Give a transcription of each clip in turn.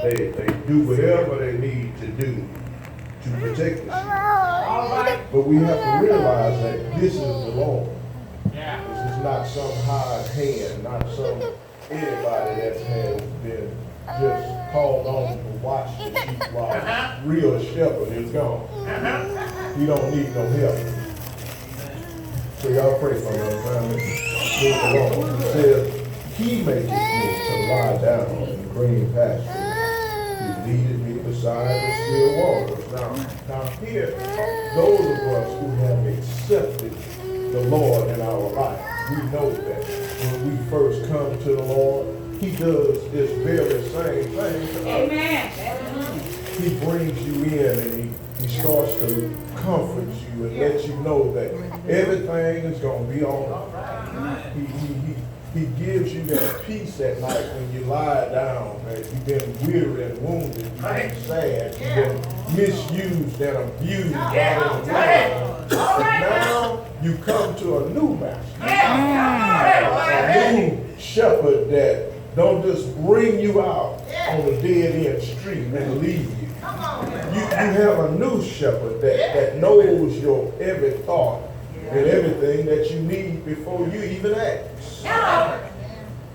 They do whatever they need to do to protect the sheep. But we have to realize that this is the Lord. This is not some hired hand, not some anybody that has been just called on to watch the sheep while real shepherd is gone. He don't need no help. So y'all pray for me, family. It says, he maketh me to lie down in green pastures. He leadeth me beside the still waters. Now here, those of us who have accepted the Lord in our life, we know that when we first come to the Lord, he does this very same thing to us. Amen. He brings you in and he starts to comfort you and let you know that everything is going to be all right. He gives you that peace at night when you lie down, that you've been weary and wounded, you've been sad, you've been misused and abused out in the world. But now you come to a new master, a new shepherd that don't just bring you out on a dead-end street and leave you. You have a new shepherd that knows your every thought and everything that you need before you even ask.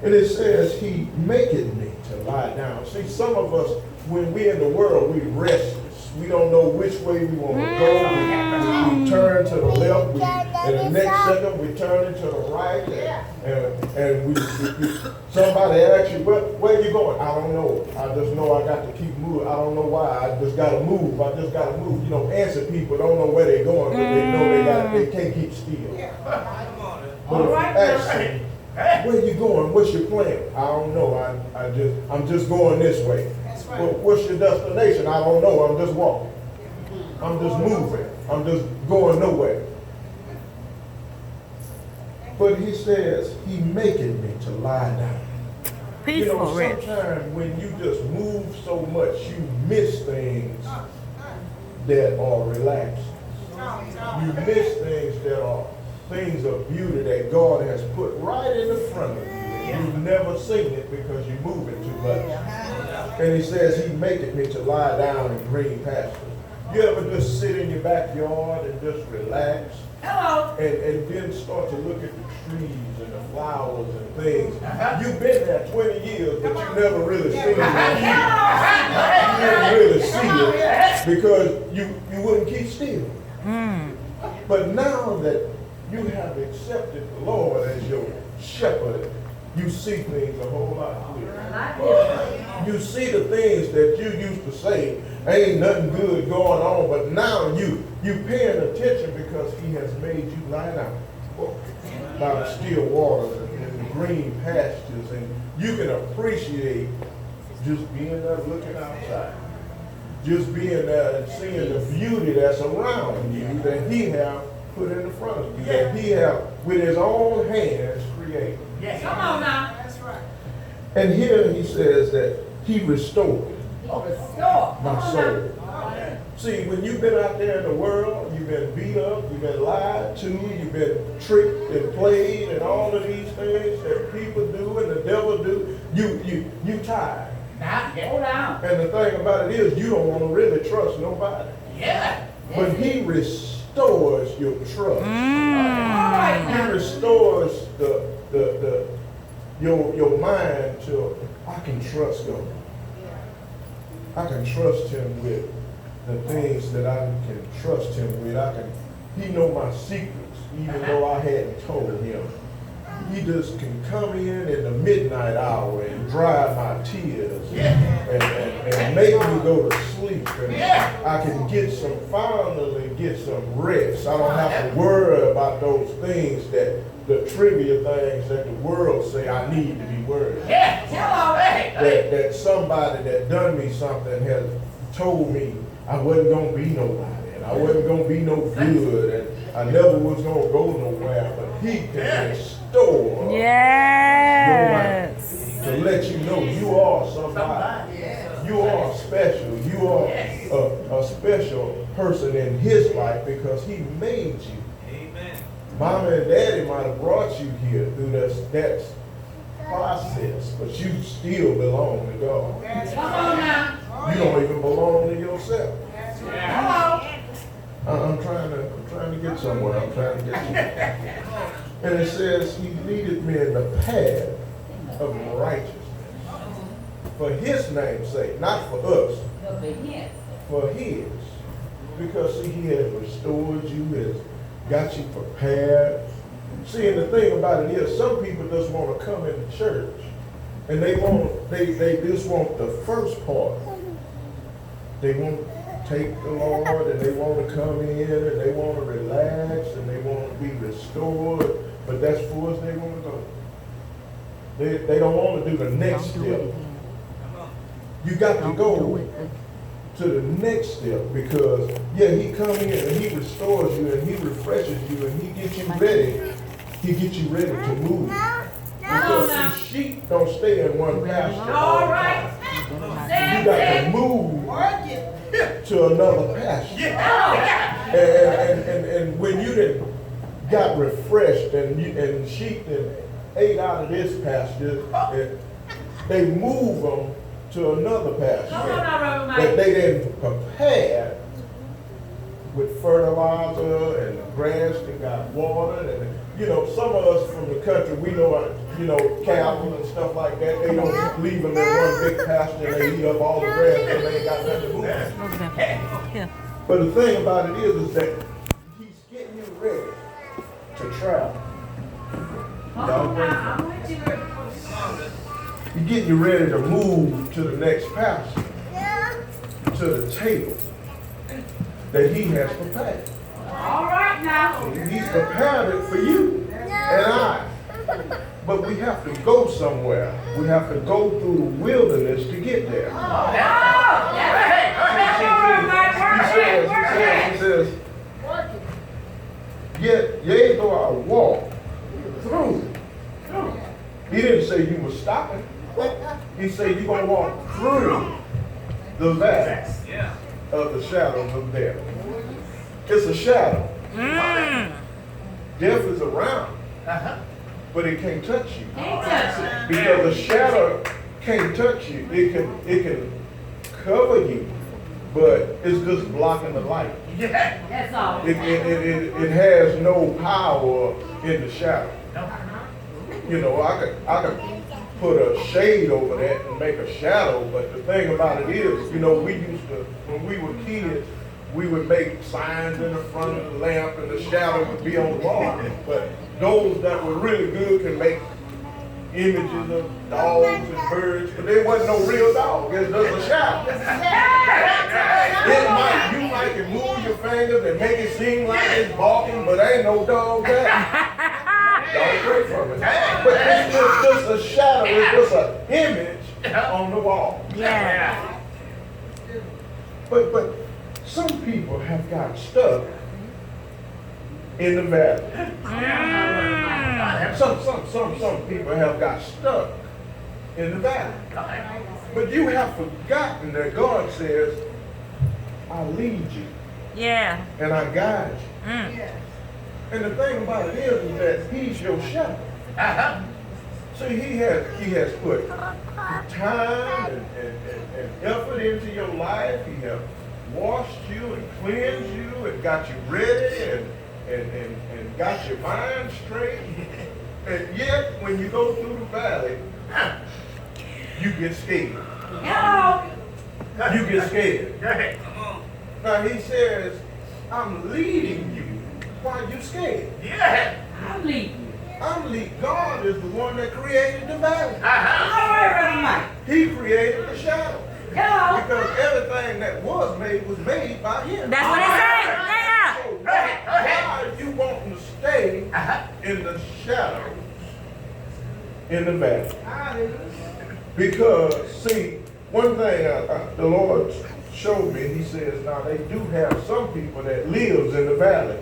And it says, he maketh me to lie down. See, some of us, when we're in the world, we restless. We don't know which way we want to go. We turn to the left, and the next second we turn into the right. And somebody asks you, where you going? I don't know. I just know I got to keep moving. I don't know why. I just got to move. I just got to move. You know, answer people don't know where they're going, but they know they can't keep still. But if you ask them, where you going? What's your plan? I don't know. I'm just going this way. Well, what's your destination? I don't know. I'm just walking. I'm just moving. I'm just going nowhere. But he says, he maketh me to lie down. Peaceful, sometimes when you just move so much, you miss things that are relaxing. You miss things that are things of beauty that God has put right in the front of you. You've never seen it because you're moving too much. And he says, he maketh me to lie down in green pastures. You ever just sit in your backyard and just relax? Hello. And then start to look at the trees and the flowers and things. You've been there 20 years, but you never really seen it. You didn't really see it because you wouldn't keep still. But now that you have accepted the Lord as your shepherd, you see things a whole lot clearer. You see the things that you used to say, ain't nothing good going on, but now you paying attention because he has made you lie down by the still waters and the green pastures, and you can appreciate just being there looking outside. Just being there and seeing the beauty that's around you that he have put in the front of you, that he have with his own hands created. Yes. Come on now. That's right. And here he says that he restored my soul. See, when you've been out there in the world, you've been beat up, you've been lied to, you've been tricked and played and all of these things that people do and the devil do, you tired. Hold on. And the thing about it is you don't want to really trust nobody. Yeah. But he restores your trust. He restores your mind to, I can trust God. I can trust him with the things that I can trust him with. He know my secrets, even though I hadn't told him. He just can come in the midnight hour and dry my tears and make me go to sleep. And I can finally get some rest. I don't have to worry about those things the trivia things that the world say I need to be worried about. That somebody that done me something has told me I wasn't going to be nobody, and I wasn't going to be no good, and I never was going to go nowhere, but he can restore your life to let you know you are somebody. You are special. You are a special person in his life because he made you. Amen. Mama and daddy might have brought you here through that process, but you still belong to God. Come on now. get somewhere. I'm trying to get somewhere. And it says, he leadeth me in the path of righteousness. For his name's sake, not for us. For his. Because see, he has restored you, has got you prepared. See, and the thing about it is, some people just want to come into church and they just want the first part. They want to take the Lord and they want to come in and they want to relax and they want to be restored, but that's far as they want to go. They don't want to do the next step. You got to go to the next step because, yeah, he comes in and he restores you and he refreshes you and he gets you ready. He gets you ready to move. Because the sheep don't stay in one pasture. All right. You got to move to another pasture. And when you then got refreshed and sheep then ate out of this pasture, they move them to another pasture that they then prepared with fertilizer and the grass that got watered. And you know, some of us from the country, we know, cattle and stuff like that, they don't leave them in one big pasture and they eat up all the grass and they ain't got nothing to move. But the thing about it is that he's getting you ready to travel. He's getting you ready to move to the next pasture, to the table that he has prepared. All right now. He's prepared it for you and I. But we have to go somewhere. We have to go through the wilderness to get there. He says, yea, though I walk through. He didn't say you were stopping. He said you're going to walk through the valley of the shadows of death. It's a shadow. Death is around, but it can't touch you. Because the shadow can't touch you. It can cover you, but it's just blocking the light. That's all. It has no power in the shadow. You know, I could put a shade over that and make a shadow, but the thing about it is, you know, we used to, when we were kids, we would make signs in the front of the lamp and the shadow would be on the wall. But those that were really good can make images of dogs and birds, but there wasn't no real dog. It's just a shadow. You might can move your fingers and make it seem like it's barking, but ain't no dog there. Don't pray from it. But it's just a shadow. It's just an image on the wall. Yeah. But some people have got stuck in the valley. Some people have got stuck in the valley. But you have forgotten that God says, I lead you. Yeah. And I guide you. And the thing about it is that he's your shepherd. See, he has put time and effort into your life. He has washed you and cleansed you and got you ready and got your mind straight. And yet, when you go through the valley, you get scared. You get scared. Now he says, I'm leading you. Why are you scared? I'm leading. God is the one that created the valley. All right, Brother Mike. He created the shadow. Hello. Because everything that was made by him. That's what it says. So why are you wanting to stay in the shadow in the valley? Because, see, one thing the Lord showed me, he says, now they do have some people that lives in the valley.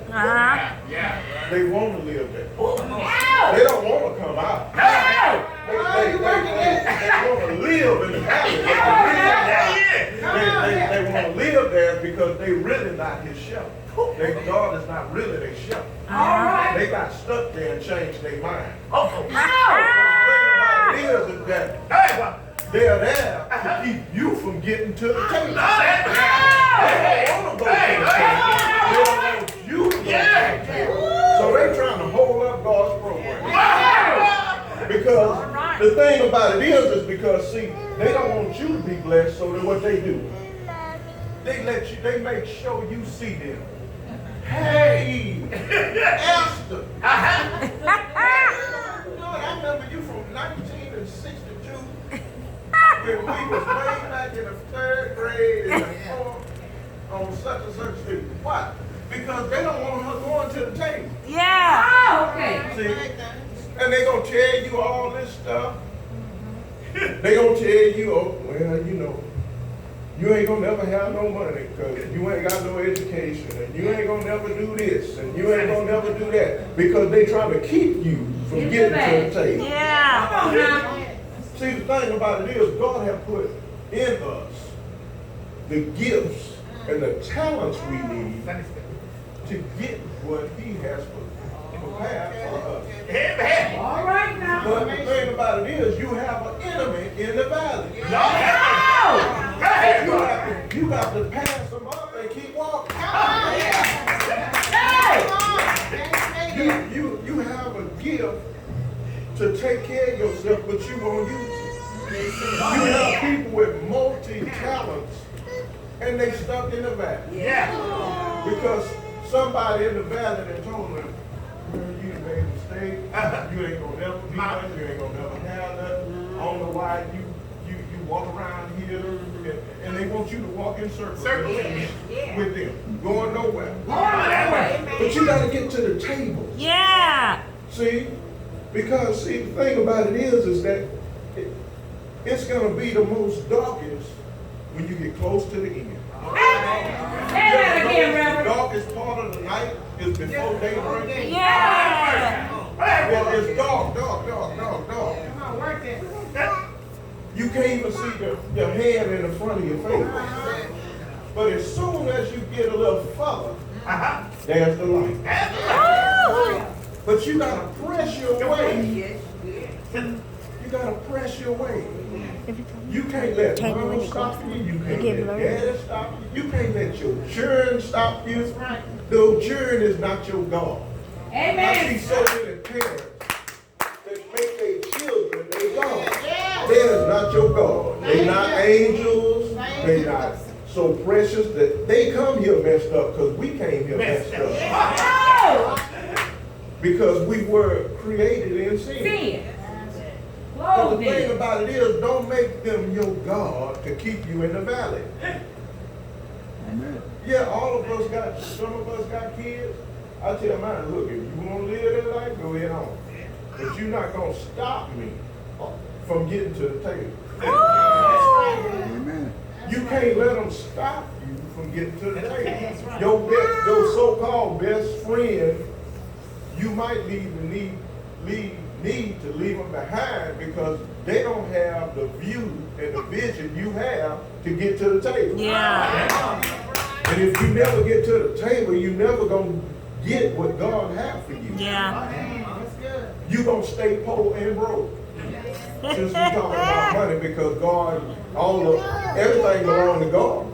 They want to live there. They don't want to come out. They want to live in the valley. They want to live there because they really not his shepherd. God is not really their shepherd. They got stuck there and changed their mind. The thing about it is that they're there to keep you from getting to the table. They don't want to go to the table. They don't want you to go to the table. The thing about it is because, see, they don't want you to be blessed, so then what they do? They make sure you see them. Hey, Esther. I remember you from 1962 when we was way back in the 3rd grade and the 4th on such and such street. Why? Because they don't want her going to the table. Yeah. Oh, okay. See? And they gonna tell you all this stuff. They gonna tell you, oh, well, you know, you ain't gonna never have no money because you ain't got no education, and you ain't gonna never do this, and you ain't gonna never do that, because they trying to keep you from getting to the table. Yeah. Come on now. See, the thing about it is, God has put in us the gifts and the talents we need to get what He has prepared for us. All right now. But the thing about it is, you have an enemy in the valley. You got to pass them up and keep walking. You have a gift to take care of yourself, but you won't use it. You have people with multi-talents, and they stuck in the valley. Yeah. Because somebody in the valley that told them, you made a mistake, you ain't gonna never be nothing, you ain't gonna never have nothing. I don't know why you walk around here, and they want you to walk in circles with them, going nowhere. But you gotta get to the table. Yeah. See? Because, see, the thing about it is that it's gonna be the most darkest when you get close to the end. Say that again, Reverend. The darkest part of the night is before daybreak. Yeah. Well, it's dark. Come on, work it. You can't even see your hand in the front of your face. But as soon as you get a little further, there's the light. But you gotta press your way. You gotta press your way. You can't let mom stop you. You can't let daddy stop you. You can't let your children stop you. No, children is not your God. I see so many parents that make their children their God. They is not your God. They not angels. They not so precious that they come here messed up because we came here messed up. Because we were created in sin. But the thing about it is, don't make them your God to keep you in the valley. Amen. Yeah, some of us got kids. I tell mine, look, if you want to live that life, go ahead on. But you're not going to stop me from getting to the table. Amen. You can't let them stop you from getting to the table. Your so-called best friend, you might need to leave them behind because they don't have the view and the vision you have to get to the table. Yeah. And if you never get to the table, you never gonna get what God has for you. Yeah. You gonna stay poor and broke. Since we talking about money, because everything belongs to God.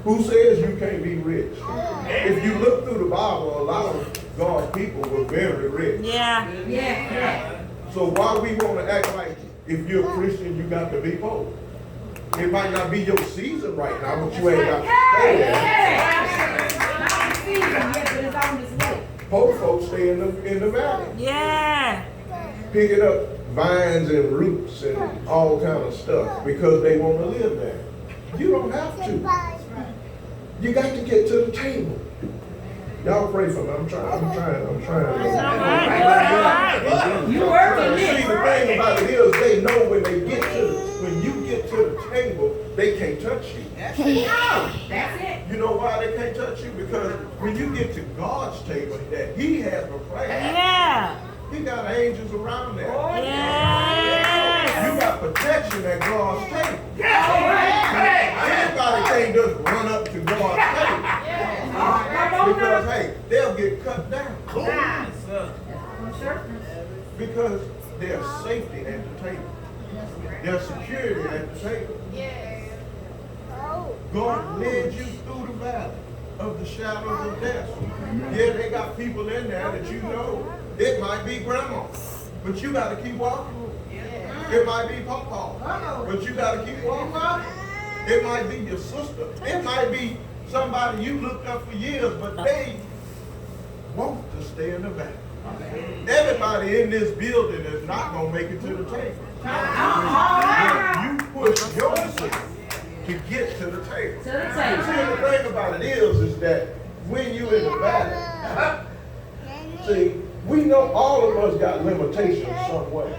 Who says you can't be rich? If you look through the Bible, a lot of God's people were very rich. Yeah. So why we want to act like if you're a Christian, you got to be poor? It might not be your season right now, but you ain't got to stay there. Poor folks stay in the valley. Yeah. Picking up vines and roots and all kind of stuff because they want to live there. You don't have to. You got to get to the table. Y'all pray for me. I'm trying. You working See, the thing about it is, they know when you get to the table, they can't touch you. That's it. You know why they can't touch you? Because when you get to God's table that He has prepared, He got angels around there. Yes. You got protection at God's table. Yes. Anybody can't just run up to God's table. Because, hey, they'll get cut down. Because there's safety at the table. There's security at the table. God led you through the valley of the shadows of death. Yeah, they got people in there that you know. It might be grandma. but you got to keep walking. It might be Papa, but you got to keep walking. It might be your sister. It might be somebody you looked up for years, but they want to stay in the back. Everybody in this building is not going to make it to the table. You push yourself to get to the table. See, the thing about it is that when you in the valley, see, we know all of us got limitations some way.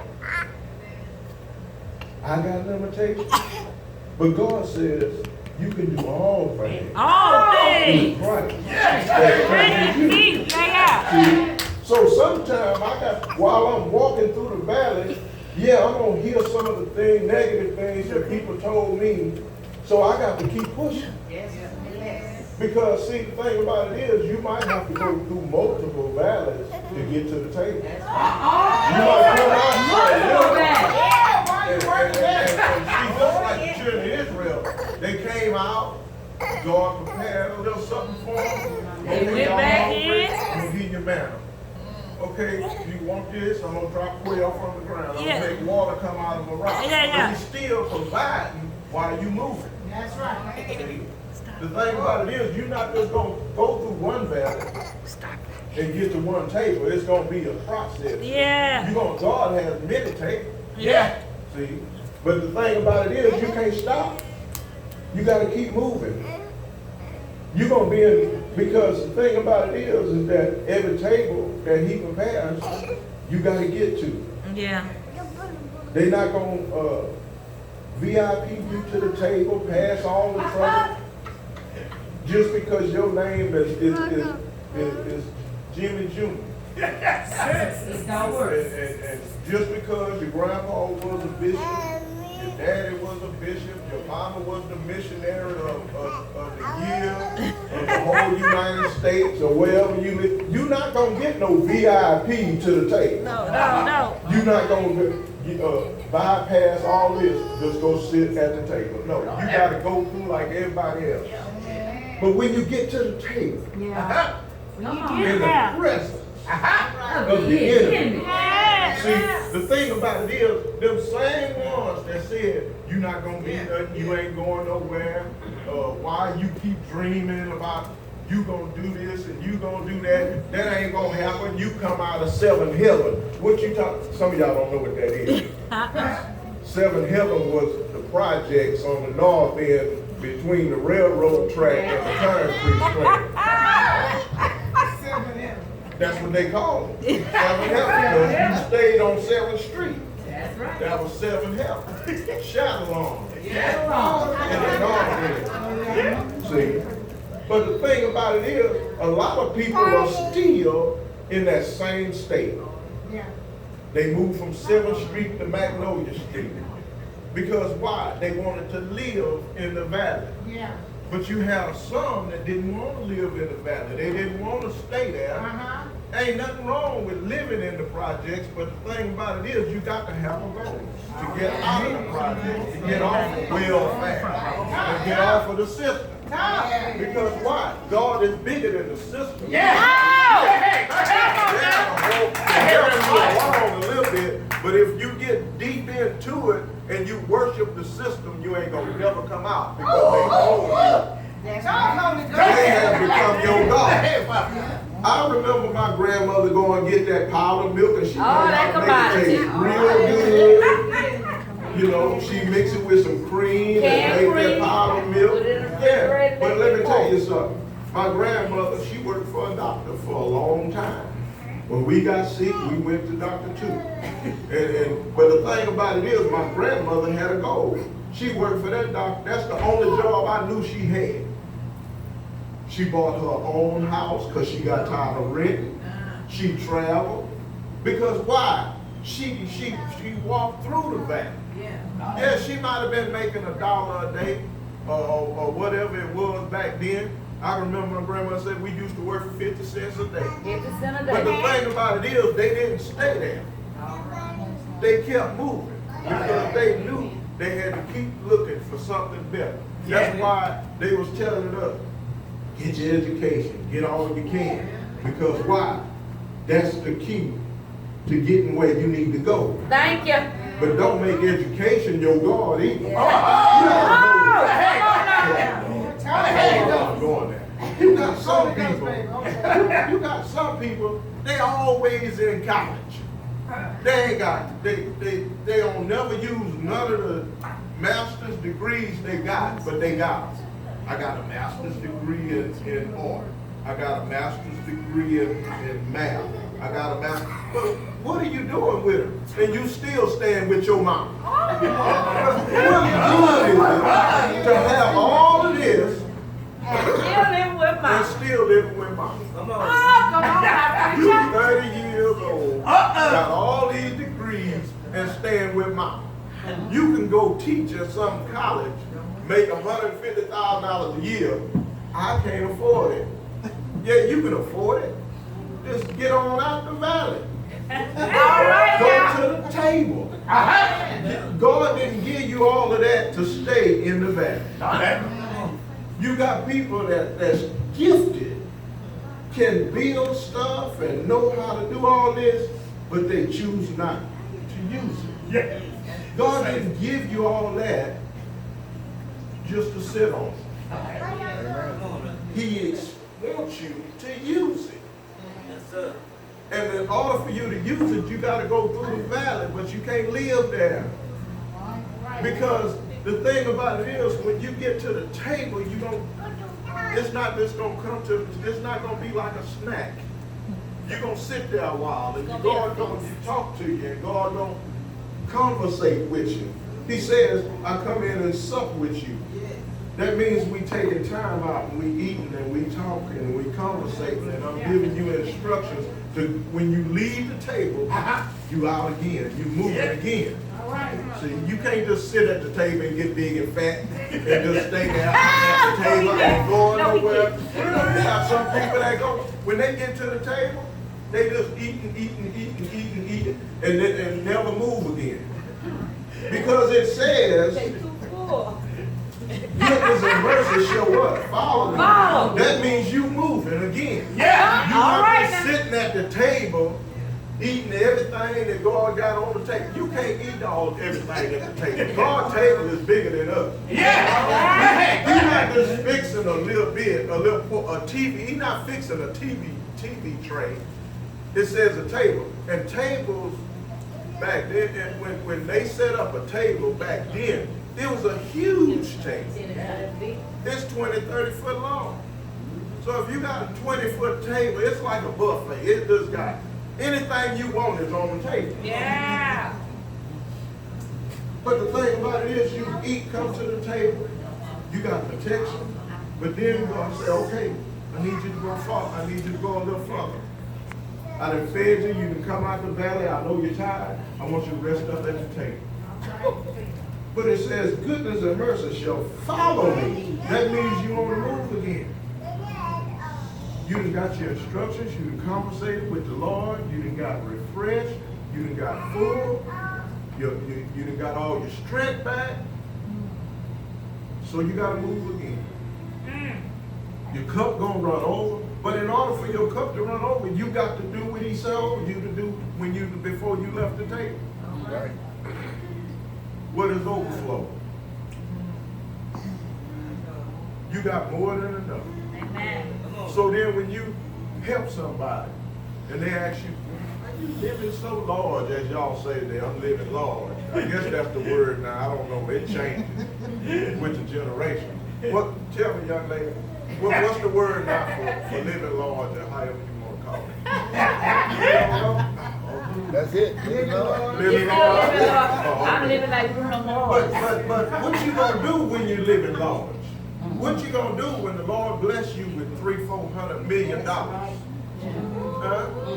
I got limitations. But God says you can do all things. All things. through Christ. That strengthens you. See, so sometimes while I'm walking through the valley, yeah, I'm gonna hear some of the negative things that people told me. So I got to keep pushing. Because see, the thing about it is, you might have to go through multiple valleys to get to the table. You might come out and see, just like the children of Israel, they came out, God prepared a little something for them. They went back in. I'm gonna give you manna. Okay, you want this? I'm gonna drop quail from the ground. I'm gonna make water come out of a rock. But he's still providing while you moving. That's right. The thing about it is, you're not just going to go through one valley and get to one table. It's going to be a process. Yeah. God has many tables. Yeah. See? But the thing about it is, you can't stop. You got to keep moving. You're going to be in, because the thing about it is that every table that he prepares, you got to get to. Yeah. They're not going to VIP you to the table, pass all the trouble. Just because your name is Jimmy Jr. It's not worse. And just because your grandpa was a bishop, your daddy was a bishop, your mama was the missionary of the year, of the whole United States, or wherever you live, you're not going to get no VIP to the table. No. You're not going to bypass all this, just go sit at the table. No, you got to go through like everybody else. But when you get to the table, in the presence of the enemy, see, the thing about it is, them same ones that said, you're not going to be nothing, you ain't going nowhere, why you keep dreaming about you going to do this and you going to do that, that ain't going to happen, you come out of 7 Heaven. What you talking, some of y'all don't know what that is. 7 Heaven was the projects on the north end between the railroad track and the concrete track. That's what they call it. 7 Heaven, because you stayed on 7th Street. That's right. That was 7 Heaven. Shalom. Yeah. In the north end. See? But the thing about it is, a lot of people are still in that same state. Yeah. They moved from 7th Street to Magnolia Street. Because why? They wanted to live in the valley. Yeah. But you have some that didn't want to live in the valley. They didn't want to stay there. Ain't nothing wrong with living in the projects, but the thing about it is you got to have a goal to get out of the projects, to get off of welfare, and get off of the system. Because why? God is bigger than the system. A little bit, but if you get deep into it and you worship the system, you ain't gonna never come out because they own you. They have become your God. I remember my grandmother going and get that powdered milk, and she make it taste real good. You know, she mix it with some cream and make that powdered milk. Yeah, but let me tell you something. My grandmother, she worked for a doctor for a long time. When we got sick, we went to Dr. Two. But the thing about it is, my grandmother had a goal. She worked for that doctor. That's the only job I knew she had. She bought her own house because she got tired of renting. She traveled. Because why? She walked through the valley. Yeah, she might have been making $1 a day or whatever it was back then. I remember my grandma said we used to work for 50 cents a day. 50 cents a day. But the thing about it is, they didn't stay there. They kept moving because they knew they had to keep looking for something better. That's why they was telling us, get your education, get all you can. Because why? That's the key to getting where you need to go. Thank you. But don't make education your God either. I'm going there. You got some people, they always in college. They don't never use none of the master's degrees they got, but they got them. I got a master's degree in art. I got a master's degree in math. I got a master. But what are you doing with it? And you still staying with your mom. What good is it to have all of this and still living with mom? Come on. You 30 years old, got all these degrees and staying with mom. You can go teach at some college, make $150,000 a year. I can't afford it. Yeah, you can afford it. Just get on out the valley. Go to the table. God didn't give you all of that to stay in the valley. You got people that's gifted, can build stuff and know how to do all this, but they choose not to use it. God didn't give you all that just to sit on it. He wants you to use it. And in order for you to use it, you got to go through the valley, but you can't live there. Because the thing about it is, when you get to the table, it's not just going to come to, it's not going to be like a snack. You're going to sit there a while, and God going to talk to you, and God going to conversate with you. He says, I come in and sup with you. That means we taking time out and we eating and we talking and we conversating, and I'm giving you instructions to when you leave the table, you out again, you moving again. See, you can't just sit at the table and get big and fat and just stay there at the table and going nowhere. You have some people that go, when they get to the table, they just eating, and never move again. Because it says, goodness and mercy shall what? Follow me. That means you moving again. You not just sitting at the table eating everything that God got on the table. You can't eat everything at the table. God's table is bigger than us. He's not just fixing a little bit, a TV. He's not fixing a TV tray. It says a table. And tables back then, when they set up a table back then, it was a huge table. It's 20, 30 foot long. So if you got a 20-foot table, it's like a buffet. It just got anything you want is on the table. But the thing about it is, you eat, come to the table, you got protection, but then God say, okay, I need you to go far. I need you to go a little further. I done fed you, you can come out the valley, I know you're tired, I want you to rest up at the table. But it says, goodness and mercy shall follow me. That means you on the move again. You done got your instructions, you done conversated with the Lord, you done got refreshed, you done got full, you done got all your strength back. So you got to move again. Your cup gonna run over, but in order for your cup to run over, you got to do what he told you to do before you left the table. Right. What is overflow? You got more than enough. Amen. So then when you help somebody and they ask you, are you living so large, as y'all say that I'm living large? I guess that's the word now. I don't know. It changes with the generation. Tell me, young lady, what's the word now for living large or however you want to call it? You don't know? That's it. Living large. Living large. I'm living like Bruno Mars. But what you gonna do when you living large? What you gonna do when the Lord bless you with $300-400 million?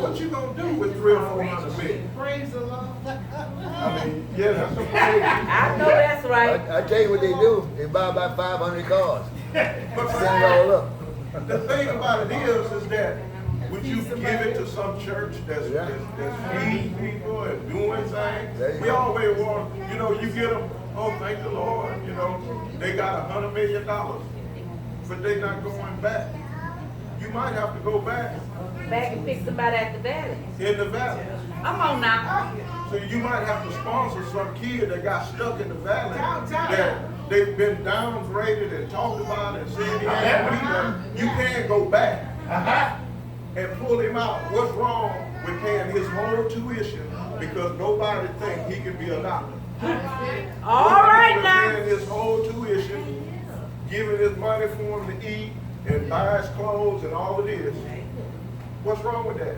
What you gonna do with $300 or $400 million? Praise the Lord. I mean, yeah, that's a praise. I know that's right. I tell you what they do. They buy about 500 cars. But Send it all up. the thing about it is that would you give it to some church that's feeding people and doing things? We always want, you get them, oh, thank the Lord, they got $100 million, but they're not going back. You might have to go back back and pick somebody at the valley. In the valley. Come on now. So you might have to sponsor some kid that got stuck in the valley that they've been downgraded and talked about and said he ain't be there. You can't go back and pull him out. What's wrong with paying his whole tuition because nobody thinks he can be a doctor? All right now. Paying his whole tuition, giving his money for him to eat and buy his clothes and all of this. What's wrong with that?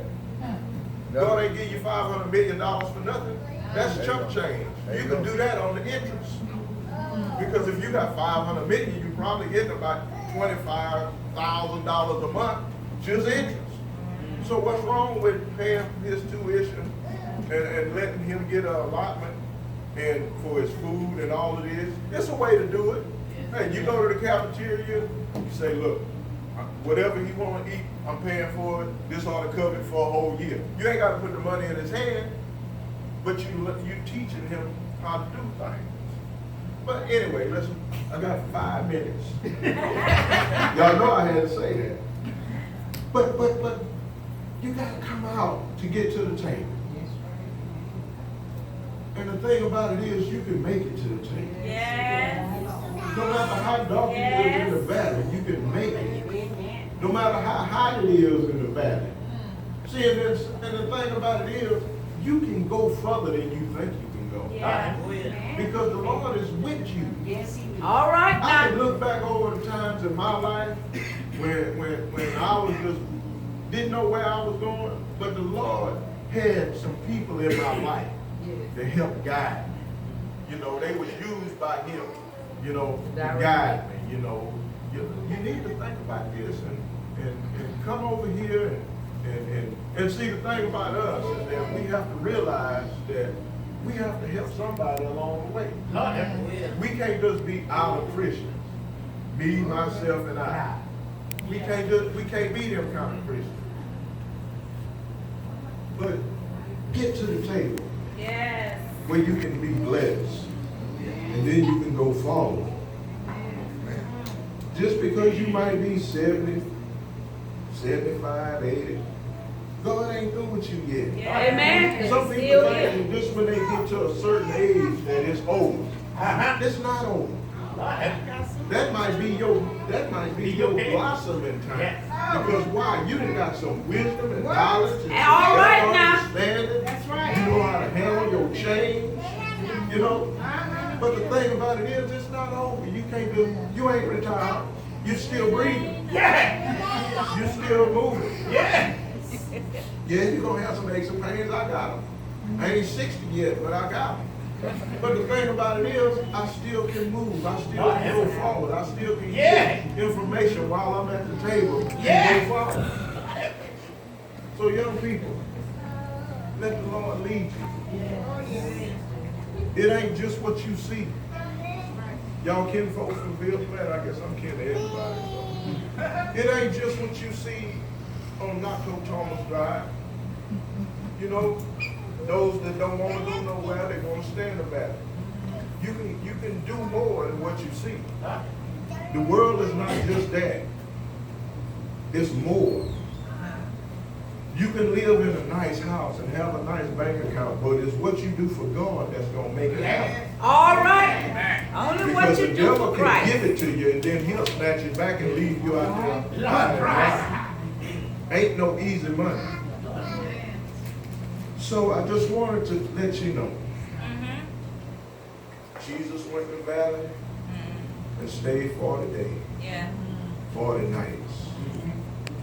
God ain't give you $500 million for nothing. That's chump change. You can do that on the interest. Because if you got $500 million, you probably get about $25,000 a month just interest. So what's wrong with paying his tuition and letting him get an allotment and for his food and all of this? It's a way to do it. Hey, you go to the cafeteria, you say, look, whatever he want to eat, I'm paying for it. This ought to cover it for a whole year. You ain't got to put the money in his hand, but you teaching him how to do things. But anyway, listen, I got 5 minutes. Y'all know I had to say that. But you got to come out to get to the table. And the thing about it is, you can make it to the table. Yes. No matter how dark it is in the valley, you can make it. No matter how high it is in the valley. See, and the thing about it is, you can go further than you think you can go. Yeah. Because the Lord is with you. All right I can now. look back over the times in my life when I was just didn't know where I was going, but the Lord had some people in my life to help guide me. You know, they was used by Him, you know, to guide me. You know, you need to think about this and come over here and see, the thing about us is that we have to realize that we have to help somebody along the way. We can't just be out Christians. Me, myself, and I. We can't be them kind of Christians. But get to the table. Yes. Where you can be blessed. And then you can go forward. Just because you might be 70, 75, 80, God ain't through with you yet. Yeah. Amen. Some people think that just when they get to a certain age that it's over. It's not over. That might be your blossoming time. Because why? You done got some wisdom and knowledge and All right now. understanding. That's right. You know how to handle your change. You know? But the thing about it is, it's not over. You ain't retired. You're still breathing. Yeah. You're still moving. Yeah. Yeah, you're going to have some aches and pains. I got them. I ain't 60 yet, but I got them. But the thing about it is, I still can move. I still can go forward. I still can get information while I'm at the table and go forward. So young people, let the Lord lead you. It ain't just what you see. Y'all kin folks from Ville Platte, I guess I'm kin to everybody. So. It ain't just what you see on Naco Thomas Drive. You know, those that don't want to go nowhere, they're going to stay in the valley. You can do more than what you see. The world is not just that. It's more. You can live in a nice house and have a nice bank account, but it's what you do for God that's going to make it happen. All right. Only Because what you the do devil for can Christ. give it to you and then he'll snatch it back and leave you out there. Ain't no easy money. So I just wanted to let you know. Jesus went to the valley and stayed 40 days. Yeah. 40 nights.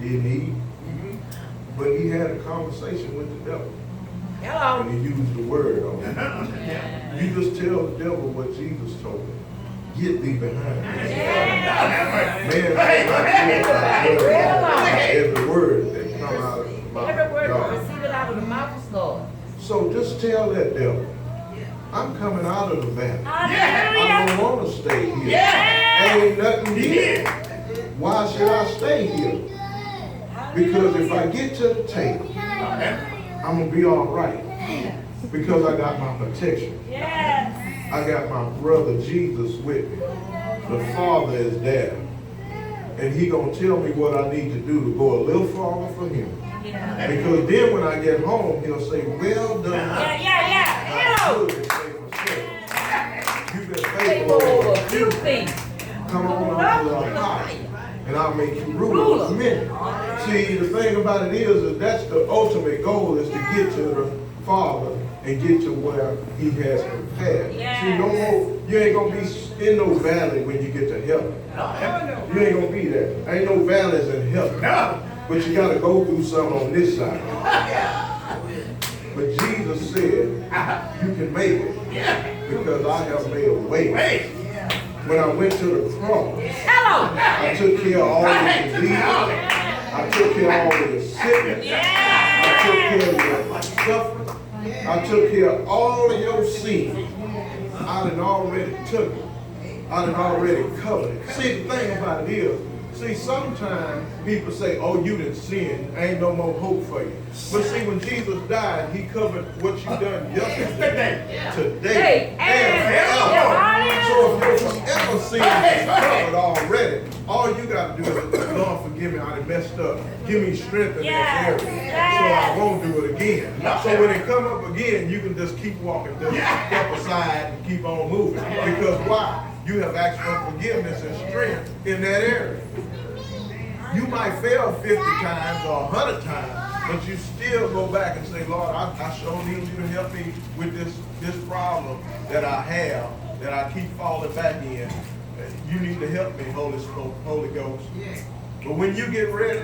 Didn't eat. But he had a conversation with the devil. Hello. And he used the word on it. You just tell the devil what Jesus told him. Get thee behind me. Every word that come out of the mouth Every word of God. receive it out of the mouth of God. So just tell that devil, I'm coming out of the valley. Hallelujah. I don't want to stay here. Ain't nothing here. Why should I stay here? Because if I get to the table, I'm going to be all right. Because I got my protection. Yes. I got my brother Jesus with me. The Father is there. And he going to tell me what I need to do to go a little farther for him. Because then when I get home, he'll say, well done. Hello. Good and faithful servant. You've been Hey, faithful over a a few few things. Come on up to the high, and I'll make you ruler of many. See, the thing about it is that's the ultimate goal, is to get to the Father and get to where He has prepared. See, no more, you ain't gonna be in no valley when you get to heaven. You ain't gonna be there. Ain't no valleys in heaven. But you gotta go through something on this side. But Jesus said, you can make it because I have made a way. When I went to the cross, I took care of all the disease. I took care of all the sickness. I took care of your suffering. I took care of all of your sin. I done already took it. I done already covered it. See, the thing about it is, see, sometimes people say, oh, you done sinned. Ain't no more hope for you. But see, when Jesus died, He covered what you done yesterday, today, and forever. So if your forever sin is covered already, all you got to do is, Lord, forgive me, I done messed up. Give me strength in that area so I won't do it again. So when it come up again, you can just keep walking, just step aside and keep on moving. Because why? You have asked for forgiveness and strength in that area. You might fail 50 times or 100 times, but you still go back and say, Lord, I sure need you to help me with this problem that I have, that I keep falling back in. You need to help me, Holy Ghost. But when you get ready,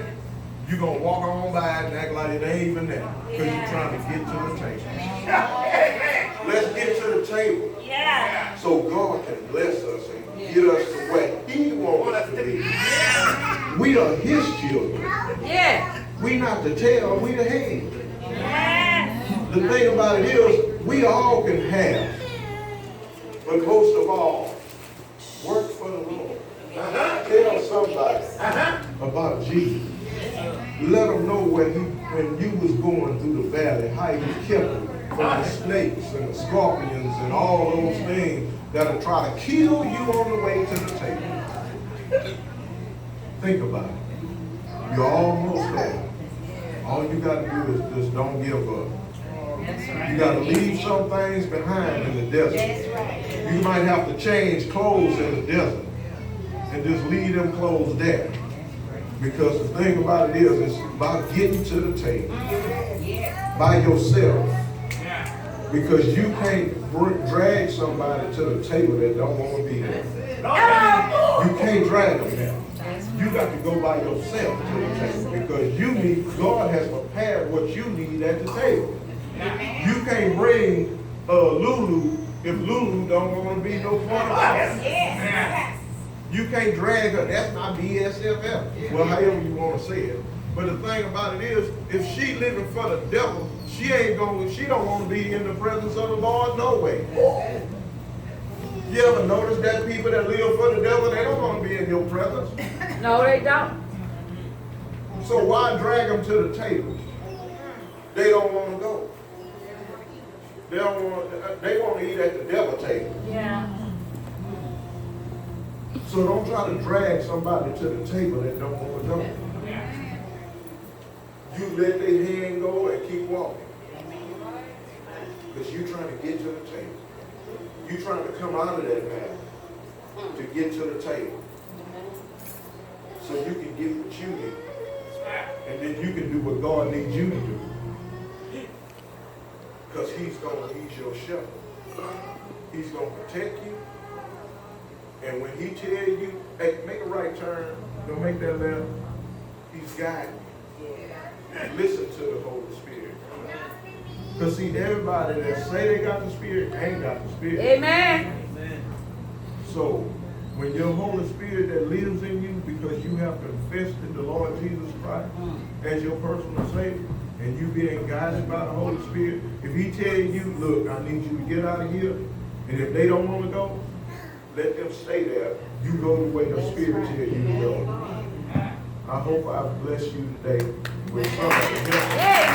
you're going to walk on by and act like it ain't even there, because you're trying to get to the table. Let's get to the table. So God can bless us and get us to where He wants us to be. We are His children. We not the tail, we the head. The thing about it is, we all can have, but most of all, work for the Lord. Tell somebody about Jesus. Let them know when you was going through the valley, how He kept you from the snakes and the scorpions and all those things that'll try to kill you on the way to the table. Think about it. You're almost there. All you got to do is just don't give up. You got to leave some things behind in the desert. You might have to change clothes in the desert and just leave them clothes there. Because the thing about it is, it's about getting to the table by yourself. Because you can't drag somebody to the table that don't want to be there. You can't drag them there. You got to go by yourself to the table, because God has prepared what you need at the table. You can't bring Lulu if Lulu don't want to be no part of it. You can't drag her. That's not BSFF. Well, however you want to say it. But the thing about it is, if she living for the devil, she don't want to be in the presence of the Lord no way. You ever notice that people that live for the devil, they don't want to be in your presence? No, they don't. So why drag them to the table? They don't want to go. They want to eat at the devil table. So don't try to drag somebody to the table that don't want to go. You let their hand go and keep walking. Because you're trying to get to the table. You're trying to come out of that valley to get to the table. So you can get what you need. And then you can do what God needs you to do. Because He's your shepherd. He's going to protect you. And when He tell you, hey, make a right turn, don't make that left, He's guiding you. Listen to the Holy Spirit. Because see, everybody that say they got the Spirit ain't got the Spirit. Amen. So when your Holy Spirit that lives in you, because you have confessed in the Lord Jesus Christ as your personal Savior, and you being guided by the Holy Spirit, if He tell you, look, I need you to get out of here, and if they don't want to go, let them stay there. You go the way the Spirit tells you to go. I hope I've blessed you today with something.